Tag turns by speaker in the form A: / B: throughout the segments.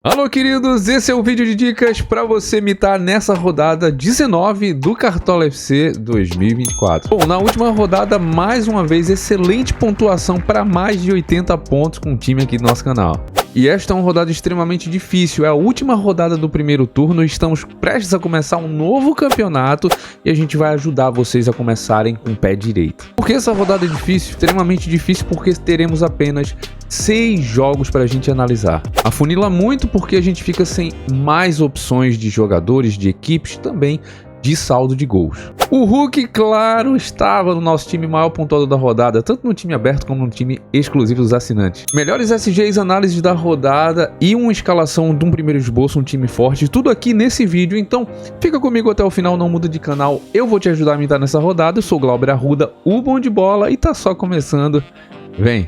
A: Alô, queridos, esse é o vídeo de dicas para você mitar nessa rodada 19 do Cartola FC 2024. Bom, na última rodada, mais uma vez, excelente pontuação para mais de 80 pontos com o time aqui do nosso canal. E esta é uma rodada extremamente difícil, é a última rodada do primeiro turno, estamos prestes a começar um novo campeonato e a gente vai ajudar vocês a começarem com o pé direito. Por que essa rodada é difícil? Extremamente difícil porque teremos apenas 6 jogos para a gente analisar. Afunila muito porque a gente fica sem mais opções de jogadores, de equipes, também de saldo de gols. O Hulk, claro, estava no nosso time maior pontuador da rodada, tanto no time aberto como no time exclusivo dos assinantes. Melhores SGs, análises da rodada e uma escalação de um primeiro esboço, um time forte, tudo aqui nesse vídeo, então fica comigo até o final, não muda de canal, eu vou te ajudar a mitar nessa rodada. Eu sou o Glauber Arruda, o bom de bola, e tá só começando, vem!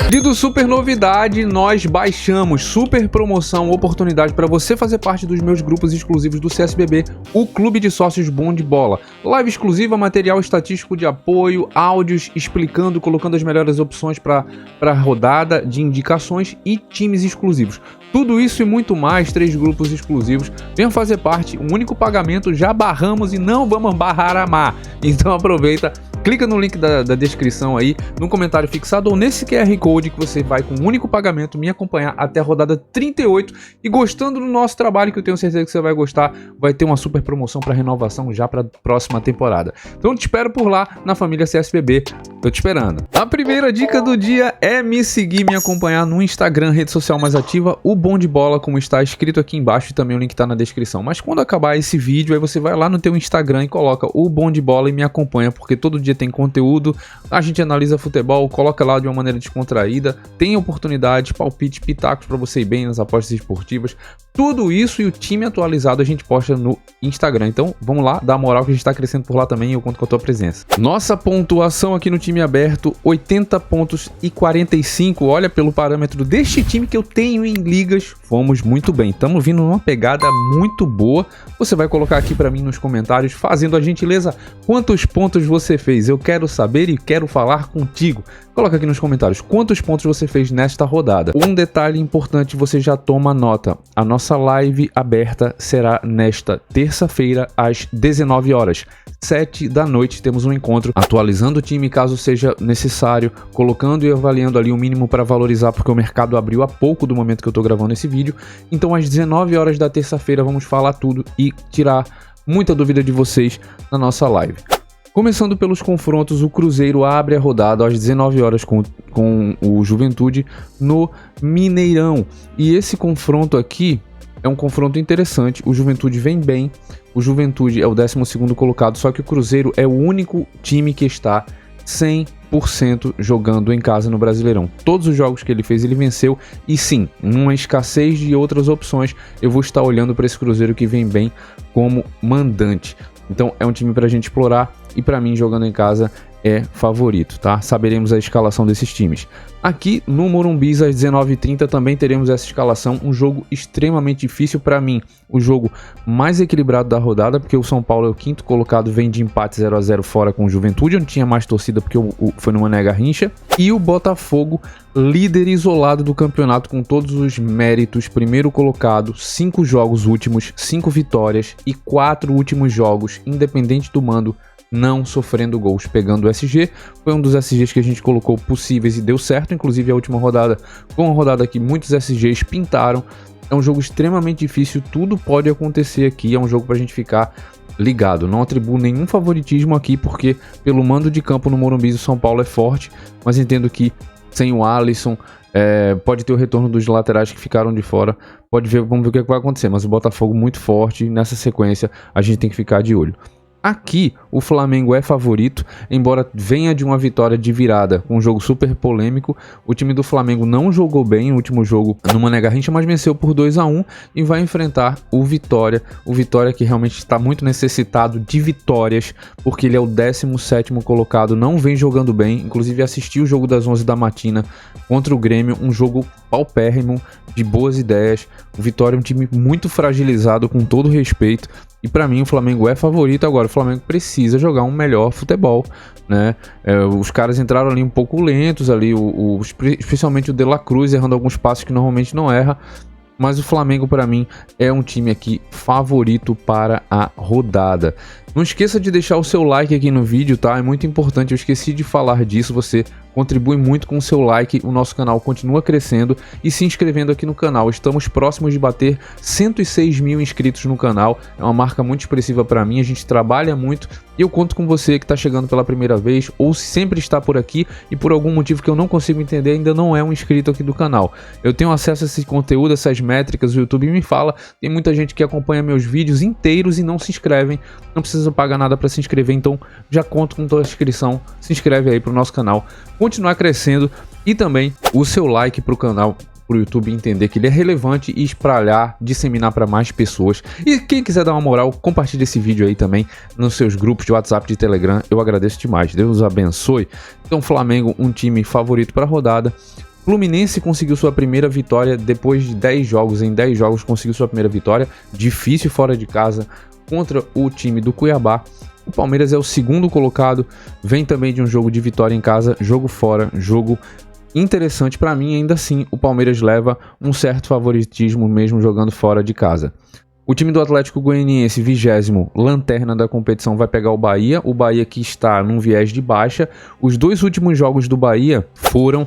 A: Querido, super novidade, nós baixamos, super promoção, oportunidade para você fazer parte dos meus grupos exclusivos do CSBB, o Clube de Sócios Bom de Bola. Live exclusiva, material estatístico de apoio, áudios explicando, colocando as melhores opções para a rodada de indicações e times exclusivos. Tudo isso e muito mais, 3 grupos exclusivos. Venham fazer parte, um único pagamento, já barramos e não vamos barrar a mar. Então aproveita, clica no link da descrição aí, no comentário fixado ou nesse QR Code que você vai com um único pagamento me acompanhar até a rodada 38. E gostando do nosso trabalho, que eu tenho certeza que você vai gostar, vai ter uma super promoção para renovação já para a próxima temporada. Então te espero por lá na família CSBB, tô te esperando. A primeira dica do dia é me seguir, me acompanhar no Instagram, rede social mais ativa, o Bom de Bola, como está escrito aqui embaixo, e também o link tá na descrição. Mas quando acabar esse vídeo, aí você vai lá no teu Instagram e coloca o Bom de Bola e me acompanha, porque todo dia tem conteúdo, a gente analisa futebol, coloca lá de uma maneira descontraída, tem oportunidades, palpites, pitacos para você ir bem nas apostas esportivas, tudo isso e o time atualizado a gente posta no Instagram. Então vamos lá, dá moral que a gente tá crescendo por lá também e eu conto com a tua presença. Nossa pontuação aqui no time aberto, 80 pontos e 45, olha, pelo parâmetro deste time que eu tenho em ligas, fomos muito bem, estamos vindo numa pegada muito boa. Você vai colocar aqui para mim nos comentários, fazendo a gentileza, quantos pontos você fez, eu quero saber e quero falar contigo. Coloca aqui nos comentários quantos pontos você fez nesta rodada. Um detalhe importante, você já toma nota, a nossa live aberta será nesta terça-feira às 19 horas, 7 da noite, temos um encontro atualizando o time caso seja necessário, colocando e avaliando ali o mínimo para valorizar, porque o mercado abriu há pouco do momento que eu tô gravando esse vídeo. Então às 19 horas da terça-feira vamos falar tudo e tirar muita dúvida de vocês na nossa live. Começando pelos confrontos, o Cruzeiro abre a rodada às 19 horas com o Juventude no Mineirão. E esse confronto aqui é um confronto interessante, o Juventude vem bem, o Juventude é o 12º colocado, só que o Cruzeiro é o único time que está 100% jogando em casa no Brasileirão. Todos os jogos que ele fez, ele venceu, e sim, numa escassez de outras opções, eu vou estar olhando para esse Cruzeiro que vem bem como mandante. Então é um time para a gente explorar e para mim, jogando em casa, é favorito, tá? Saberemos a escalação desses times. Aqui no Morumbi, às 19h30, também teremos essa escalação, um jogo extremamente difícil para mim, o jogo mais equilibrado da rodada, porque o São Paulo é o 5º colocado, vem de empate 0-0 fora com o Juventude, onde tinha mais torcida porque foi numa nega rincha, e o Botafogo, líder isolado do campeonato com todos os méritos, primeiro colocado, 5 jogos últimos, 5 vitórias e 4 últimos jogos, independente do mando, não sofrendo gols, pegando o SG. Foi um dos SGs que a gente colocou possíveis e deu certo, inclusive a última rodada foi uma rodada que muitos SGs pintaram. É um jogo extremamente difícil, tudo pode acontecer aqui, é um jogo pra gente ficar ligado. Não atribuo nenhum favoritismo aqui, porque pelo mando de campo no Morumbi o São Paulo é forte, mas entendo que sem o Alisson, pode ter o retorno dos laterais que ficaram de fora, vamos ver o que vai acontecer, mas o Botafogo muito forte, nessa sequência a gente tem que ficar de olho. Aqui o Flamengo é favorito, embora venha de uma vitória de virada, com um jogo super polêmico. O time do Flamengo não jogou bem no último jogo numa nega rincha, mas venceu por 2-1 e vai enfrentar o Vitória. O Vitória que realmente está muito necessitado de vitórias, porque ele é o 17º colocado, não vem jogando bem. Inclusive assisti o jogo das 11 da matina contra o Grêmio, um jogo paupérrimo, de boas ideias. O Vitória é um time muito fragilizado, com todo respeito. E para mim o Flamengo é favorito. Agora, Flamengo precisa jogar um melhor futebol, né? Os caras entraram ali um pouco lentos ali, especialmente o De La Cruz errando alguns passos que normalmente não erra. Mas o Flamengo, para mim, é um time aqui favorito para a rodada. Não esqueça de deixar o seu like aqui no vídeo, tá? É muito importante, eu esqueci de falar disso, você contribui muito com o seu like, o nosso canal continua crescendo e se inscrevendo aqui no canal. Estamos próximos de bater 106 mil inscritos no canal, é uma marca muito expressiva para mim, a gente trabalha muito e eu conto com você que está chegando pela primeira vez ou sempre está por aqui e por algum motivo que eu não consigo entender ainda não é um inscrito aqui do canal. Eu tenho acesso a esse conteúdo, essas métricas, o YouTube me fala, tem muita gente que acompanha meus vídeos inteiros e não se inscrevem, não precisa pagar nada para se inscrever, então já conto com toda a inscrição, se inscreve aí para o nosso canal continuar crescendo e também o seu like para o canal, para o YouTube entender que ele é relevante e espalhar, disseminar para mais pessoas. E quem quiser dar uma moral, compartilhe esse vídeo aí também nos seus grupos de WhatsApp, de Telegram, eu agradeço demais, Deus os abençoe. Então Flamengo, um time favorito para a rodada. Fluminense conseguiu sua primeira vitória depois de 10 jogos, em 10 jogos conseguiu sua primeira vitória, difícil fora de casa contra o time do Cuiabá. O Palmeiras é o segundo colocado, vem também de um jogo de vitória em casa, jogo fora, jogo interessante para mim, ainda assim o Palmeiras leva um certo favoritismo mesmo jogando fora de casa. O time do Atlético Goianiense, 20º, lanterna da competição, vai pegar o Bahia que está num viés de baixa. Os dois últimos jogos do Bahia foram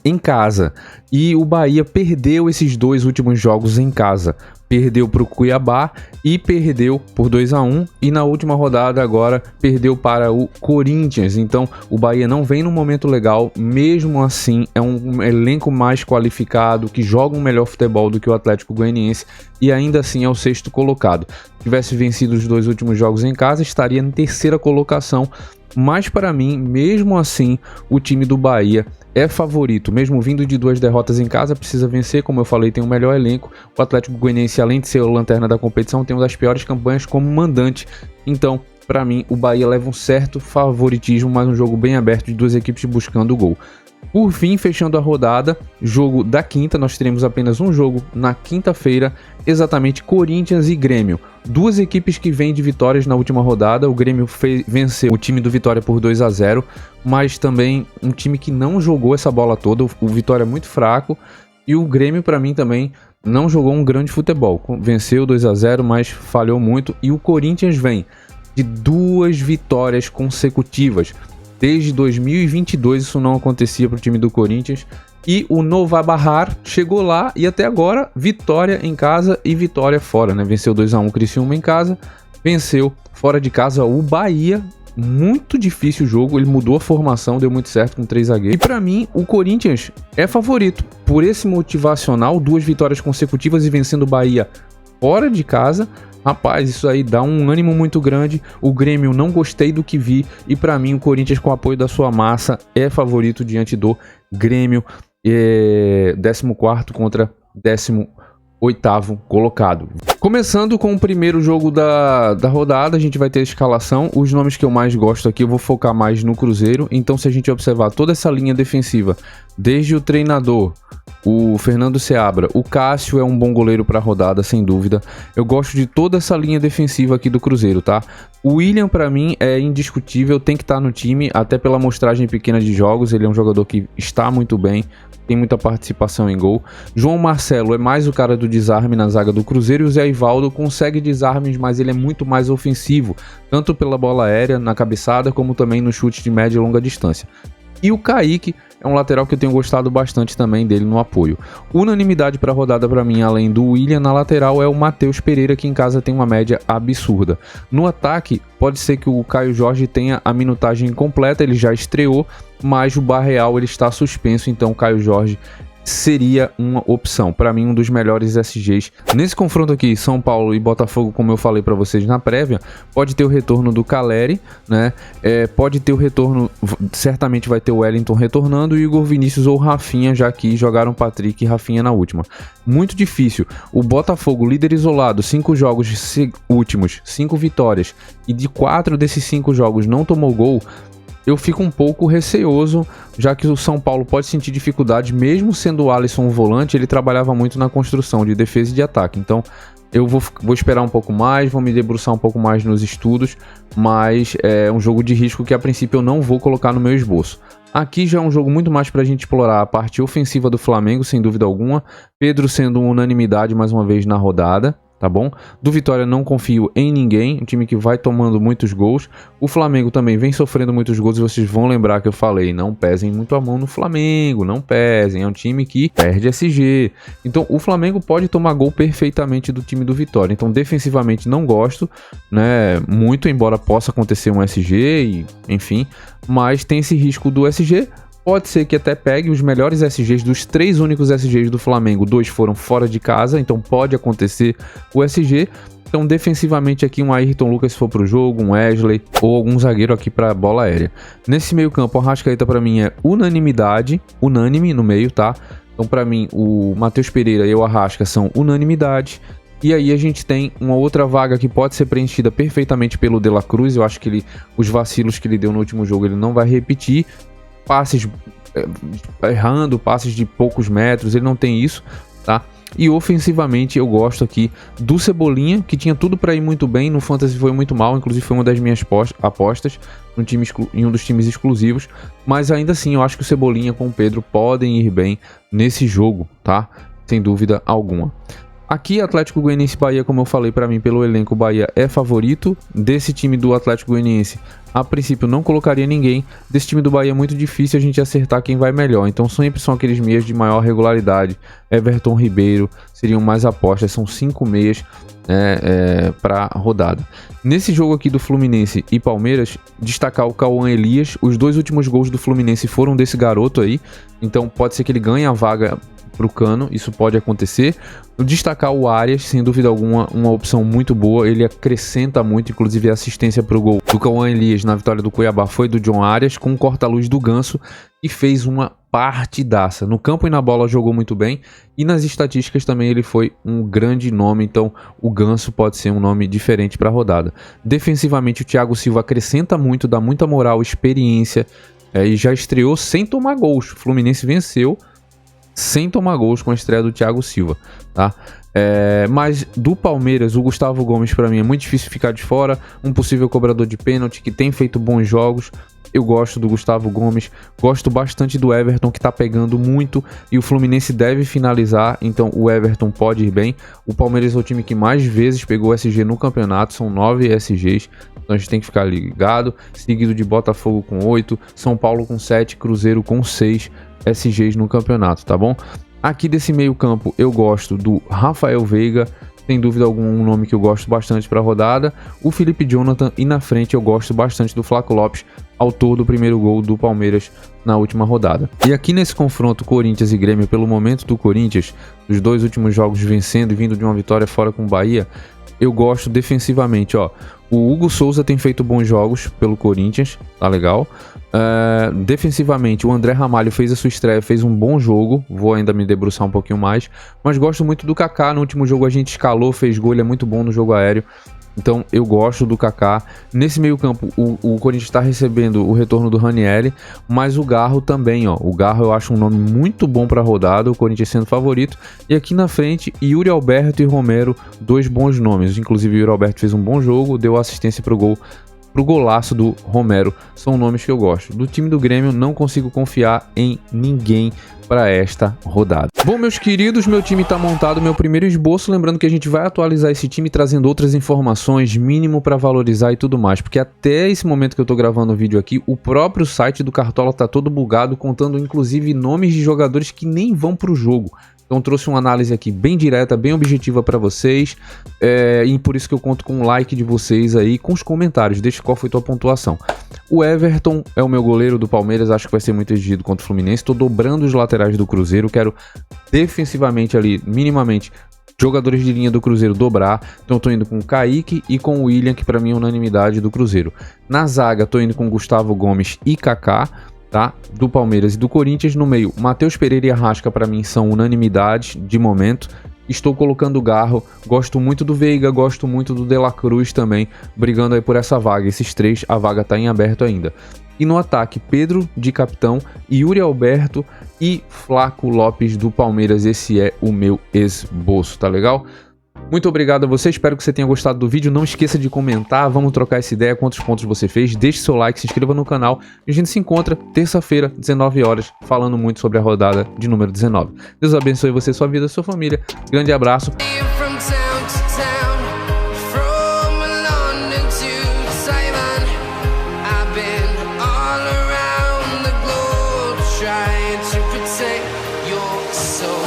A: em casa e o Bahia perdeu esses dois últimos jogos em casa. Perdeu para o Cuiabá e perdeu por 2-1 e na última rodada agora perdeu para o Corinthians. Então o Bahia não vem num momento legal, mesmo assim é um elenco mais qualificado, que joga um melhor futebol do que o Atlético Goianiense e ainda assim é o sexto colocado. Se tivesse vencido os dois últimos jogos em casa, estaria na terceira colocação. Mas para mim, mesmo assim, o time do Bahia é favorito, mesmo vindo de 2 derrotas em casa, precisa vencer, como eu falei, tem o melhor elenco. O Atlético Goianiense, além de ser o lanterna da competição, tem uma das piores campanhas como mandante. Então, para mim, o Bahia leva um certo favoritismo, mas um jogo bem aberto de duas equipes buscando o gol. Por fim, fechando a rodada, jogo da quinta, nós teremos apenas um jogo na quinta-feira, exatamente Corinthians e Grêmio. Duas equipes que vêm de vitórias na última rodada, o Grêmio venceu o time do Vitória por 2-0, mas também um time que não jogou essa bola toda, o Vitória é muito fraco, e o Grêmio para mim também não jogou um grande futebol, venceu 2-0, mas falhou muito, e o Corinthians vem de 2 vitórias consecutivas. Desde 2022 isso não acontecia para o time do Corinthians. E o Nova Barrar chegou lá e até agora vitória em casa e vitória fora, né? Venceu 2-1 o Criciúma em casa, venceu fora de casa o Bahia. Muito difícil o jogo, ele mudou a formação, deu muito certo com 3 zagueiros. E para mim, o Corinthians é favorito. Por esse motivacional, 2 vitórias consecutivas e vencendo o Bahia fora de casa. Rapaz, isso aí dá um ânimo muito grande. O Grêmio não gostei do que vi e para mim o Corinthians, com o apoio da sua massa, é favorito diante do Grêmio, 14º contra 18º colocado. Começando com o primeiro jogo da rodada, a gente vai ter a escalação. Os nomes que eu mais gosto aqui, eu vou focar mais no Cruzeiro. Então, se a gente observar toda essa linha defensiva, desde o treinador, o Fernando Seabra, o Cássio é um bom goleiro para a rodada, sem dúvida. Eu gosto de toda essa linha defensiva aqui do Cruzeiro, tá? O William, para mim, é indiscutível, tem que estar no time, até pela amostragem pequena de jogos. Ele é um jogador que está muito bem, tem muita participação em gol. João Marcelo é mais o cara do desarme na zaga do Cruzeiro, e o Zé Ivaldo consegue desarmes, mas ele é muito mais ofensivo, tanto pela bola aérea, na cabeçada, como também no chute de média e longa distância. E o Kaique é um lateral que eu tenho gostado bastante também dele no apoio. Unanimidade para a rodada para mim, além do William na lateral, é o Matheus Pereira, que em casa tem uma média absurda. No ataque, pode ser que o Caio Jorge tenha a minutagem completa, ele já estreou, mas o Barreal ele está suspenso, então o Caio Jorge seria uma opção. Para mim, um dos melhores SGs. Nesse confronto aqui, São Paulo e Botafogo, como eu falei para vocês na prévia, pode ter o retorno do Caleri, né? Pode ter o retorno, certamente vai ter o Wellington retornando e o Igor Vinícius ou Rafinha, já que jogaram Patrick e Rafinha na última. Muito difícil. O Botafogo, líder isolado, 5 jogos últimos, 5 vitórias, e de 4 desses 5 jogos não tomou gol. Eu fico um pouco receoso, já que o São Paulo pode sentir dificuldade, mesmo sendo o Alisson um volante, ele trabalhava muito na construção de defesa e de ataque. Então, eu vou esperar um pouco mais, vou me debruçar um pouco mais nos estudos, mas é um jogo de risco que a princípio eu não vou colocar no meu esboço. Aqui já é um jogo muito mais para a gente explorar a parte ofensiva do Flamengo, sem dúvida alguma. Pedro sendo uma unanimidade mais uma vez na rodada, tá bom? Do Vitória não confio em ninguém, um time que vai tomando muitos gols. O Flamengo também vem sofrendo muitos gols e vocês vão lembrar que eu falei, não pesem muito a mão no Flamengo, não pesem, é um time que perde SG. Então o Flamengo pode tomar gol perfeitamente do time do Vitória. Então defensivamente não gosto, né, muito, embora possa acontecer um SG e enfim, mas tem esse risco do SG. Pode ser que até pegue os melhores SGs dos 3 únicos SGs do Flamengo. 2 foram fora de casa, então pode acontecer o SG. Então defensivamente aqui um Ayrton Lucas se for pro jogo, um Wesley ou algum zagueiro aqui para bola aérea. Nesse meio campo, o Arrascaeta para mim é unanimidade, unânime no meio, tá? Então para mim o Matheus Pereira e o Arrasca são unanimidade. E aí a gente tem uma outra vaga que pode ser preenchida perfeitamente pelo De La Cruz. Eu acho que os vacilos que ele deu no último jogo ele não vai repetir. Passes errando, passes de poucos metros, ele não tem isso, tá? E ofensivamente eu gosto aqui do Cebolinha, que tinha tudo para ir muito bem, no Fantasy foi muito mal, inclusive foi uma das minhas apostas em um dos times exclusivos, mas ainda assim eu acho que o Cebolinha com o Pedro podem ir bem nesse jogo, tá? Sem dúvida alguma. Aqui, Atlético Goianiense e Bahia, como eu falei, para mim, pelo elenco, o Bahia é favorito. Desse time do Atlético Goianiense, a princípio, não colocaria ninguém. Desse time do Bahia é muito difícil a gente acertar quem vai melhor. Então, sempre são aqueles meias de maior regularidade. Everton, Ribeiro, seriam mais apostas. São 5 meias para rodada. Nesse jogo aqui do Fluminense e Palmeiras, destacar o Cauã Elias. Os 2 últimos gols do Fluminense foram desse garoto aí. Então, pode ser que ele ganhe a vaga pro Cano, isso pode acontecer. Destacar o Arias, sem dúvida alguma, uma opção muito boa, ele acrescenta muito, inclusive a assistência pro gol do Cauã Elias na vitória do Cuiabá foi do John Arias, com um corta-luz do Ganso, e fez uma partidaça. No campo e na bola jogou muito bem, e nas estatísticas também ele foi um grande nome, então o Ganso pode ser um nome diferente para a rodada. Defensivamente o Thiago Silva acrescenta muito, dá muita moral, experiência, e já estreou sem tomar gols. O Fluminense venceu sem tomar gols com a estreia do Thiago Silva, tá? Mas do Palmeiras, o Gustavo Gomes para mim é muito difícil ficar de fora, um possível cobrador de pênalti que tem feito bons jogos. Eu gosto do Gustavo Gomes, gosto bastante do Everton, que tá pegando muito, e o Fluminense deve finalizar, então o Everton pode ir bem. O Palmeiras é o time que mais vezes pegou SG no campeonato, são 9 SGs, então a gente tem que ficar ligado, seguido de Botafogo com 8, São Paulo com 7, Cruzeiro com 6 SGs no campeonato, tá bom? Aqui desse meio campo eu gosto do Rafael Veiga, sem dúvida alguma um nome que eu gosto bastante para a rodada, o Felipe Jonathan, e na frente eu gosto bastante do Flaco Lopes, autor do primeiro gol do Palmeiras na última rodada. E aqui nesse confronto Corinthians e Grêmio, pelo momento do Corinthians, dos 2 últimos jogos vencendo e vindo de uma vitória fora com o Bahia, eu gosto defensivamente, ó. O Hugo Souza tem feito bons jogos pelo Corinthians, tá legal. Defensivamente, o André Ramalho fez a sua estreia, fez um bom jogo. Vou ainda me debruçar um pouquinho mais. Mas gosto muito do Kaká. No último jogo a gente escalou, fez gol, ele é muito bom no jogo aéreo. Então eu gosto do Kaká. Nesse meio campo, o Corinthians está recebendo o retorno do Ranieri, mas o Garro também, ó. O Garro eu acho um nome muito bom para a rodada, o Corinthians sendo favorito. E aqui na frente, Yuri Alberto e Romero, 2 bons nomes. Inclusive o Yuri Alberto fez um bom jogo, deu assistência pro gol, pro golaço do Romero. São nomes que eu gosto. Do time do Grêmio, não consigo confiar em ninguém para esta rodada. Bom, meus queridos, meu time está montado, meu primeiro esboço, lembrando que a gente vai atualizar esse time trazendo outras informações, mínimo para valorizar e tudo mais, porque até esse momento que eu tô gravando o vídeo aqui, o próprio site do Cartola tá todo bugado, contando inclusive nomes de jogadores que nem vão pro jogo. Então trouxe uma análise aqui bem direta, bem objetiva para vocês, e por isso que eu conto com o like de vocês aí, com os comentários, deixa qual foi tua pontuação. O Everton é o meu goleiro do Palmeiras, acho que vai ser muito exigido contra o Fluminense, estou dobrando os laterais do Cruzeiro, quero defensivamente ali, minimamente, jogadores de linha do Cruzeiro dobrar, então estou indo com o Kaique e com o William, que para mim é unanimidade do Cruzeiro. Na zaga, estou indo com Gustavo Gomes e Kaká, tá? Do Palmeiras e do Corinthians. No meio, Matheus Pereira e Arrasca para mim são unanimidade de momento. Estou colocando o Garro, gosto muito do Veiga, gosto muito do De La Cruz também, brigando aí por essa vaga. Esses 3, a vaga está em aberto ainda. E no ataque, Pedro de capitão, Yuri Alberto e Flaco Lopes do Palmeiras. Esse é o meu esboço, tá legal? Muito obrigado a você, espero que você tenha gostado do vídeo. Não esqueça de comentar, vamos trocar essa ideia, quantos pontos você fez. Deixe seu like, se inscreva no canal. E a gente se encontra terça-feira, 19 horas, falando muito sobre a rodada de número 19. Deus abençoe você, sua vida, sua família. Grande abraço.
B: To protect your soul.